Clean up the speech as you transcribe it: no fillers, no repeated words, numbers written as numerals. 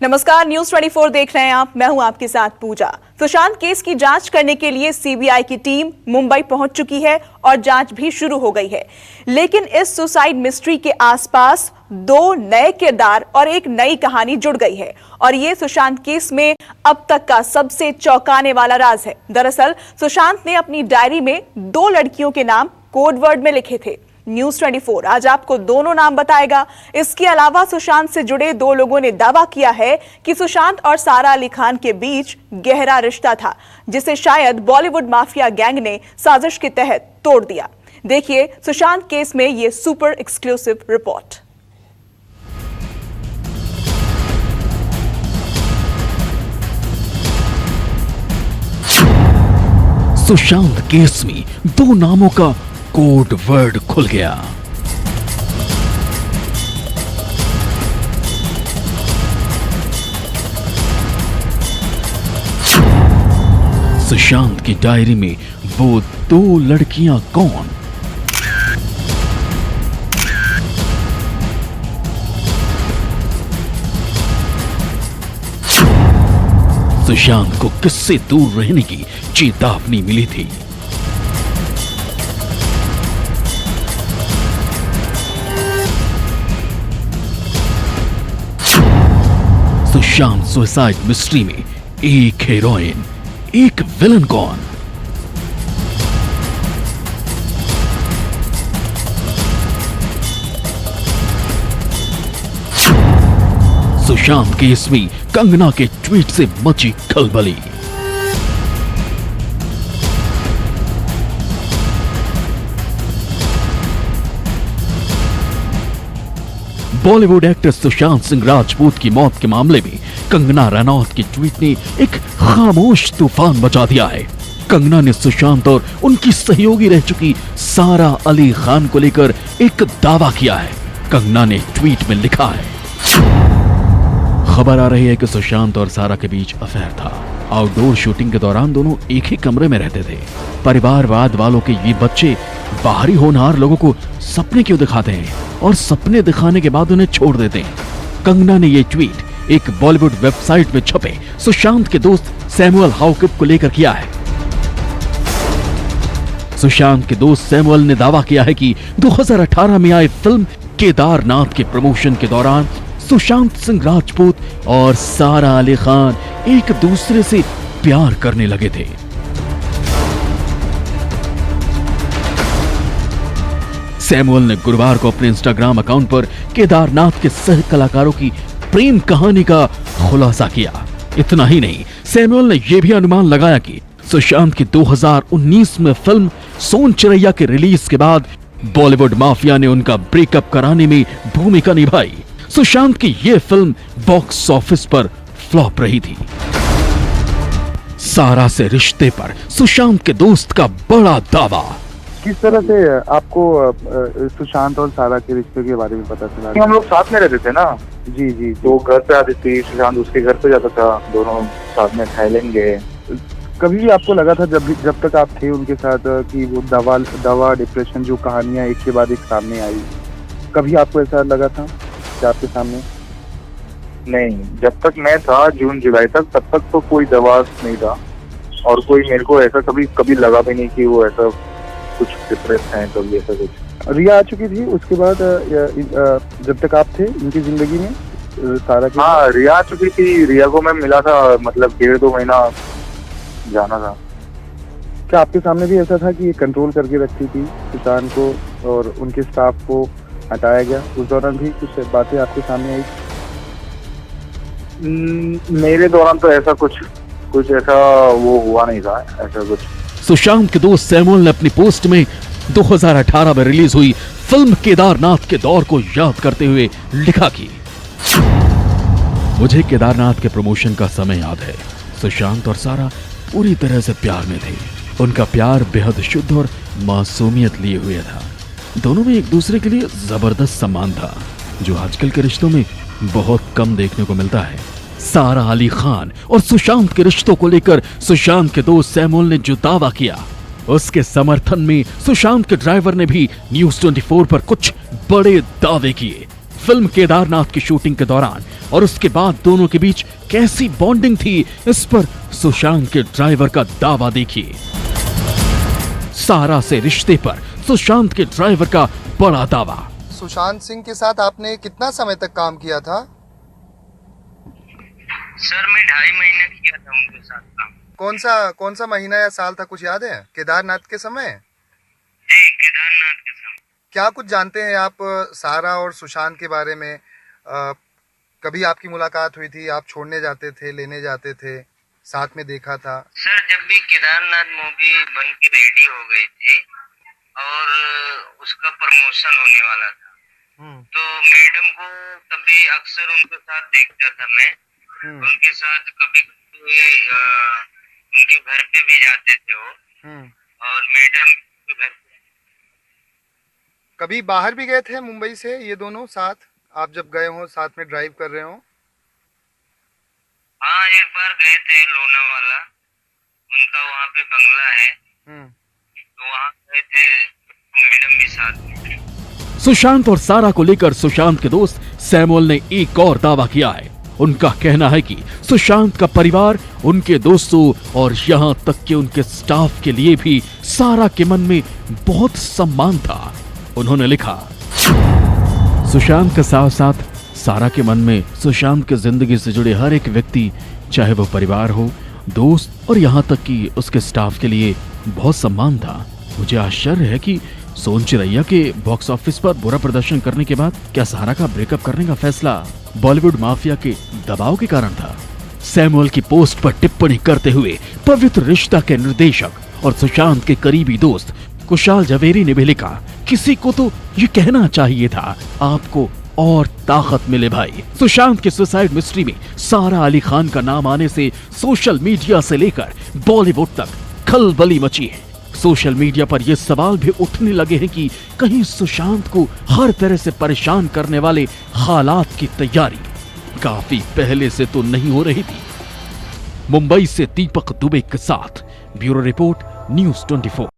नमस्कार, न्यूज 24 देख रहे हैं आप। मैं हूं आपके साथ पूजा। सुशांत केस की जांच करने के लिए सीबीआई की टीम मुंबई पहुंच चुकी है और जांच भी शुरू हो गई है। लेकिन इस सुसाइड मिस्ट्री के आसपास दो नए किरदार और एक नई कहानी जुड़ गई है और ये सुशांत केस में अब तक का सबसे चौंकाने वाला राज है। दरअसल सुशांत ने अपनी डायरी में दो लड़कियों के नाम कोड वर्ड में लिखे थे। न्यूज 24 आज आपको दोनों नाम बताएगा। इसके अलावा सुशांत से जुड़े दो लोगों ने दावा किया है कि सुशांत और सारा अली खान के बीच गहरा रिश्ता था, जिसे शायद बॉलीवुड माफिया गैंग ने साजिश के तहत तोड़ दिया। देखिए सुशांत केस में ये super exclusive report. Sushant case में दो नामों का कोड वर्ड खुल गया। सुशांत की डायरी में वो दो लड़कियां कौन? सुशांत को किससे दूर रहने की चेतावनी मिली थी? सुशांत सुसाइड मिस्ट्री में एक हीरोइन, एक विलन कौन? सुशांत केस में कंगना के ट्वीट से मची खलबली। बॉलीवुड एक्टर सुशांत सिंह राजपूत की मौत के मामले में कंगना रनौत की ट्वीट ने एक खामोश तूफान मचा दिया है। कंगना ने सुशांत और उनकी सहयोगी रह चुकी सारा अली खान को लेकर एक दावा किया है। कंगना ने ट्वीट में लिखा है, खबर आ रही है कि सुशांत और सारा के बीच अफेयर था। आउटडोर शूटिंग के दौरान दोनों एक ही कमरे में रहते थे। परिवारवाद वालों के ये बच्चे बाहरी होनहार लोगों को सपने क्यों दिखाते हैं और सपने दिखाने के बाद उन्हें छोड़ देते हैं। कंगना ने ये ट्वीट एक बॉलीवुड वेबसाइट में छपे सुशांत के दोस्त सैमुअल हाउकिप को लेकर किया है। सुशांत के दोस्त सैमुअल ने दावा किया है कि 2018 में आई फिल्म केदारनाथ के प्रमोशन के दौरान सुशांत सिंह राजपूत और सारा अली खान एक दूसरे से प्यार करने लगे थे। सैमुअल ने गुरुवार को अपने इंस्टाग्राम अकाउंट पर केदारनाथ के सह कलाकारों की प्रेम कहानी का खुलासा किया। इतना ही नहीं, सैमुअल ने यह भी अनुमान लगाया कि सुशांत की 2019 में फिल्म सोन चिरैया के रिलीज के बाद बॉलीवुड माफिया ने उनका ब्रेकअप कराने में भूमिका निभाई। सुशांत की यह फिल्म बॉक्स ऑफिस पर फ्लॉप रही थी। सारा से रिश्ते पर सुशांत के दोस्त का बड़ा दावा। किस तरह से आपको सुशांत और सारा के रिश्ते के बारे में पता चला? हम लोग साथ में रहते थे ना। जी। तो घर पे आती थी, सुशांत उसके घर पे जाता था, दोनों साथ में थाईलैंड गए। कभी भी आपको लगा था जब तक आप थे उनके साथ कि वो दवा डिप्रेशन जो कहानियां एक के बाद एक सामने आई, कभी आपको ऐसा लगा था कि आपके सामने? नहीं, जब तक मैं था जून जुलाई तक, तब तक तो कोई दवा नहीं था और कोई मेरे को ऐसा कभी लगा भी नहीं कि वो ऐसा कुछ डिप्रेस है। कभी ऐसा कुछ रिया आ चुकी थी उसके बाद जब तक आप थे इनकी जिंदगी में सारा की? हाँ, रिया आ चुकी थी। रिया को मैं मिला था, मतलब 1.5-2 महीना जाना था। क्या आपके सामने भी ऐसा था कि ये कंट्रोल करके रखती थी सुशांत को और उनके स्टाफ को हटाया गया? उस दौरान भी कुछ बातें आपके सामने आई? मेरे दौरान तो ऐसा कुछ ऐसा वो हुआ नहीं था, ऐसा कुछ। सुशांत के दोस्त सैमुअल ने अपनी पोस्ट में 2018 में रिलीज हुई फिल्म केदारनाथ के दौर को याद करते हुए लिखा कि मुझे केदारनाथ के प्रमोशन का समय याद है। सुशांत और सारा पूरी तरह से प्यार में थे। उनका प्यार बेहद शुद्ध और मासूमियत लिए हुए था। दोनों में एक दूसरे के लिए जबरदस्त सम्मान था, जो आजकल के रिश्तों में बहुत कम देखने को मिलता है। सारा अली खान और सुशांत के रिश्तों को लेकर सुशांत के दोस्त सैमुअल ने जो दावा किया, उसके समर्थन में सुशांत के ड्राइवर ने भी न्यूज 24 पर कुछ बड़े दावे किए। फिल्म केदारनाथ की शूटिंग के दौरान और उसके बाद दोनों के बीच कैसी बॉन्डिंग थी, इस पर सुशांत के ड्राइवर का दावा देखिए। सारा से रिश्ते पर सुशांत के ड्राइवर का बड़ा दावा। सुशांत सिंह के साथ आपने कितना समय तक काम किया था? सर मैं 2.5 महीने किया था उनके साथ काम। कौन सा महीना या साल था, कुछ याद है? केदारनाथ के समय? जी, केदारनाथ के समय। क्या कुछ जानते हैं आप सारा और सुशांत के बारे में? कभी आपकी मुलाकात हुई थी? आप छोड़ने जाते थे, लेने जाते थे, साथ में देखा था? सर जब भी केदारनाथ मूवी बन के रेडी हो गई थी और उसका प्रमोशन होने वाला था, तो मैडम को कभी अक्सर उनके साथ देखता था मैं। उनके साथ कभी उनके घर पे भी जाते थे वो, और मैडम के घर पे। कभी बाहर भी गए थे मुंबई से ये दोनों साथ? आप जब गए हो, साथ में ड्राइव कर रहे हो? हाँ, एक बार गए थे लोनावाला, उनका वहाँ पे बंगला है, तो वहाँ गए थे, मैडम भी साथ में। सुशांत और सारा को लेकर सुशांत के दोस्त सैमुअल ने एक और दावा किया है। उनका कहना है कि सुशांत का परिवार, उनके दोस्तों और यहाँ तक कि उनके स्टाफ के लिए भी सारा के मन में बहुत सम्मान था। उन्होंने लिखा, सुशांत के साथ साथ सारा के मन में सुशांत की जिंदगी से जुड़े हर एक व्यक्ति, चाहे वो परिवार हो, दोस्त और यहाँ तक कि उसके स्टाफ के लिए बहुत सम्मान था। मुझे आश्चर्य है कि सोन चिरैया के बॉक्स ऑफिस पर बुरा प्रदर्शन करने के बाद क्या सारा का ब्रेकअप करने का फैसला बॉलीवुड माफिया के दबाव के कारण था। सैमुअल की पोस्ट पर टिप्पणी करते हुए पवित्र रिश्ता के निर्देशक और सुशांत के करीबी दोस्त कुशाल जवेरी ने भी लिखा, किसी को तो ये कहना चाहिए था, आपको और ताकत मिले भाई। सुशांत के सुसाइड मिस्ट्री में सारा अली खान का नाम आने से सोशल मीडिया से लेकर बॉलीवुड तक खलबली मची है। सोशल मीडिया पर यह सवाल भी उठने लगे हैं कि कहीं सुशांत को हर तरह से परेशान करने वाले हालात की तैयारी काफी पहले से तो नहीं हो रही थी। मुंबई से दीपक दुबे के साथ ब्यूरो रिपोर्ट, न्यूज़ 24।